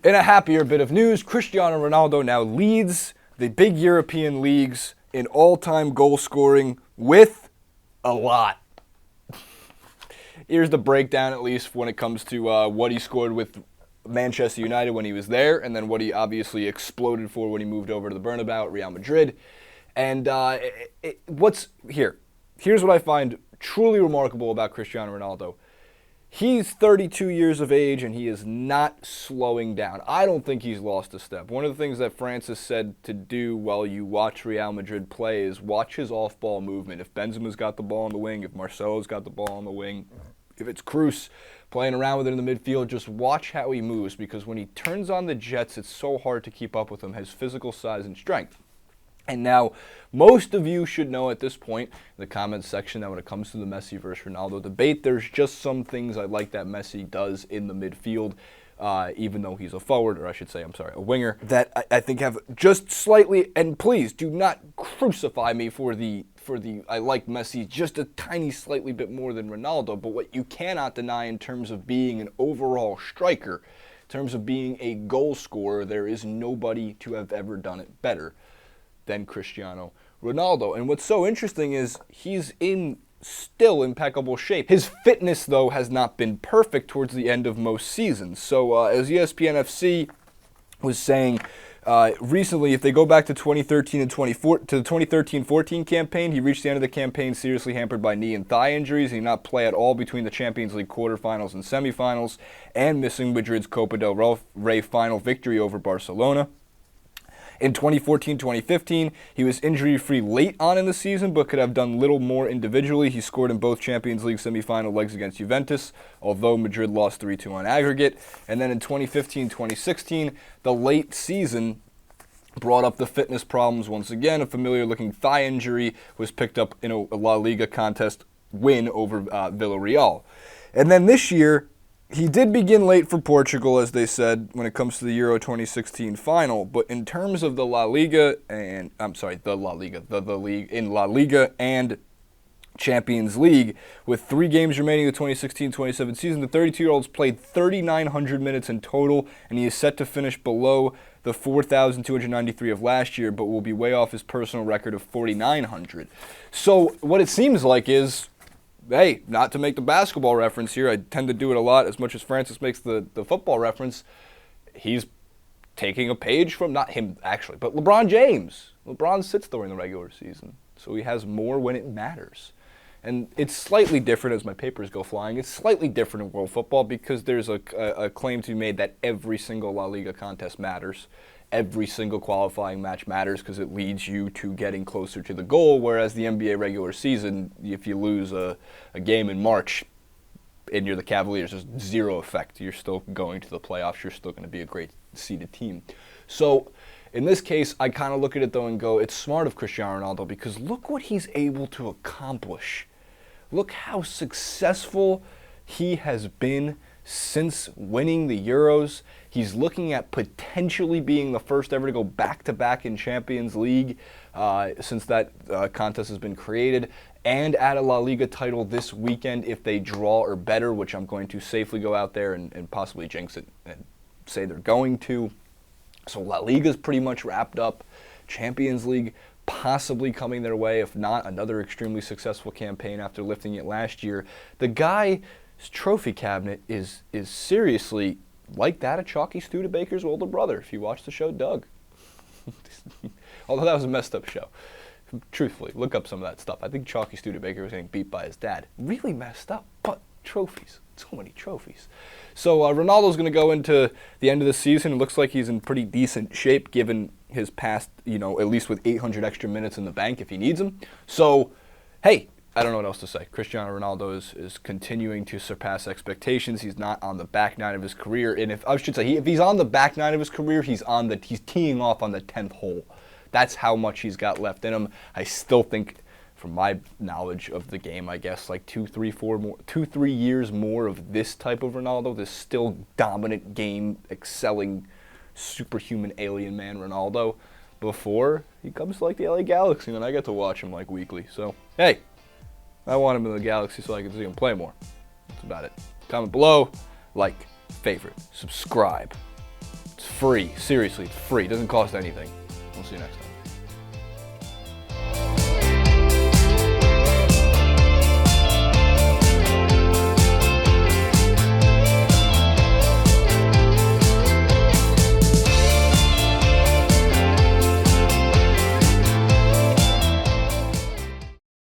In a happier bit of news, Cristiano Ronaldo now leads the big European leagues in all-time goal scoring with a lot. Here's the breakdown, at least when it comes to what he scored with Manchester United when he was there, and then what he obviously exploded for when he moved over to the Bernabeu at Real Madrid. And here's what I find truly remarkable about Cristiano Ronaldo. He's 32 years of age, and he is not slowing down. I don't think he's lost a step. One of the things that Francis said to do while you watch Real Madrid play is watch his off-ball movement. If Benzema's got the ball on the wing, if Marcelo's got the ball on the wing, if it's Cruz playing around with it in the midfield, just watch how he moves, because when he turns on the jets, it's so hard to keep up with him, his physical size and strength. And now, most of you should know at this point in the comments section that when it comes to the Messi versus Ronaldo debate, there's just some things I like that Messi does in the midfield, even though he's a forward, or I should say, a winger, that I think have just slightly, and please do not crucify me for the I like Messi just a tiny slightly bit more than Ronaldo, but what you cannot deny in terms of being an overall striker, in terms of being a goal scorer, there is nobody to have ever done it better than Cristiano Ronaldo. And what's so interesting is he's in still impeccable shape. His fitness, though, has not been perfect towards the end of most seasons. So as ESPN FC was saying recently, if they go back to 2013 and 2013-14 campaign, he reached the end of the campaign seriously hampered by knee and thigh injuries. He did not play at all between the Champions League quarterfinals and semifinals, and missing Madrid's Copa del Rey final victory over Barcelona. In 2014-2015, he was injury-free late on in the season, but could have done little more individually. He scored in both Champions League semifinal legs against Juventus, although Madrid lost 3-2 on aggregate. And then in 2015-2016, the late season brought up the fitness problems once again. A familiar-looking thigh injury was picked up in a La Liga contest win over Villarreal. And then this year, he did begin late for Portugal, as they said, when it comes to the Euro 2016 final. But in terms of the La Liga and the league in La Liga and Champions League, with 3 games remaining in the 2016-27 season, the 32-year-old's played 3,900 minutes in total, and he is set to finish below the 4,293 of last year, but will be way off his personal record of 4,900. So what it seems like is, hey, not to make the basketball reference here, I tend to do it a lot as much as Francis makes the football reference, he's taking a page from, not him actually, but LeBron James. LeBron sits during the regular season, so he has more when it matters. And it's slightly different as my papers go flying. It's slightly different in world football because there's a claim to be made that every single La Liga contest matters. Every single qualifying match matters because it leads you to getting closer to the goal, whereas the NBA regular season, if you lose a game in March and you're the Cavaliers, there's zero effect. You're still going to the playoffs. You're still going to be a great seeded team. So in this case, I kind of look at it, though, and go, it's smart of Cristiano Ronaldo because look what he's able to accomplish. Look how successful he has been since winning the Euros. He's looking at potentially being the first ever to go back-to-back in Champions League since that contest has been created, and add a La Liga title this weekend if they draw or better, which I'm going to safely go out there and possibly jinx it and say they're going to. So La Liga's pretty much wrapped up. Champions League possibly coming their way, if not another extremely successful campaign after lifting it last year. The guy's trophy cabinet is seriously like that of Chalky Studebaker's older brother, if you watch the show Doug. Although that was a messed up show. Truthfully, look up some of that stuff. I think Chalky Studebaker was getting beat by his dad. Really messed up, but trophies. So many trophies. So Ronaldo's going to go into the end of the season. It looks like he's in pretty decent shape given his past, at least with 800 extra minutes in the bank if he needs them. So, hey, I don't know what else to say. Cristiano Ronaldo is continuing to surpass expectations. He's not on the back nine of his career. And if he's on the back nine of his career, he's teeing off on the 10th hole. That's how much he's got left in him. I still think, from my knowledge of the game, I guess, like 2-3 years more of this type of Ronaldo, this still dominant game, excelling, superhuman alien man Ronaldo, before he comes to like the LA Galaxy, and I get to watch him like weekly. So, hey, I want him in the Galaxy so I can see him play more. That's about it. Comment below, like, favorite, subscribe. free. Seriously, it's free. It doesn't cost anything. We'll see you next time.